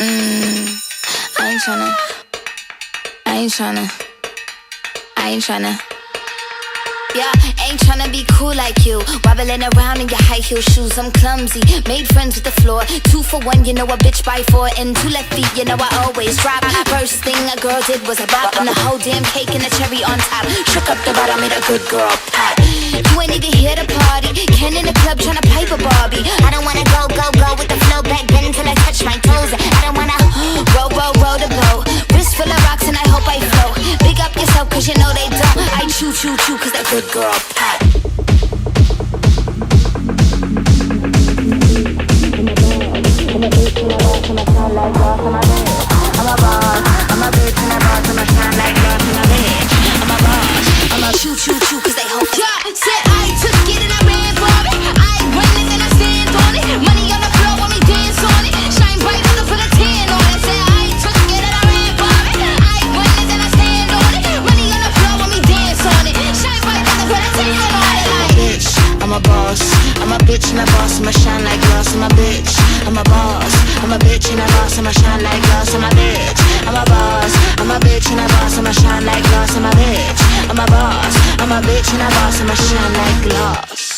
I ain't tryna. Yeah, ain't tryna be cool like you. Wobbling around in your high heel shoes, I'm clumsy. Made friends with the floor. 2 for 1, you know a bitch by 4. And 2 left feet, you know I always drop. First thing a girl did was a bop. And the whole damn cake and the cherry on top. Shook up the bottom, made a good girl pop. You ain't even here to party. Ken in the club tryna pipe a Barbie. I don't wanna go with the flow back then until I touch my toes. I don't wanna roll the boat. Wrist full of rocks and I hope I float. Big up yourself cause you know they don't. I chew cause that good girl pop. I'm a bitch and I boss, I'ma shine like glass on my bitch. I'm a boss, I'm a bitch and I boss, I'ma shine like glass on my bitch. I'm a boss, I'ma chew cause they hope. Yeah, said I took it and I ran for it. I run it and I stand on it. Money on the floor when we dance on it. Shine bright as I put a tan on it. Said I took it and I ran for it. I run it and I stand on it. Money on the floor when we dance on it. Shine bright as I put a tan on it. Like bitch, I'm a boss, I'm a bitch and a boss, I'ma shine like glass on my bitch. I'm a boss, I'm a bitch and a boss, I'ma shine like glass on my bitch. I'm a boss, I'm a bitch and a boss, I'ma shine like glass on my bitch. I'm a boss, I'm a bitch and a boss, I'ma shine like glass.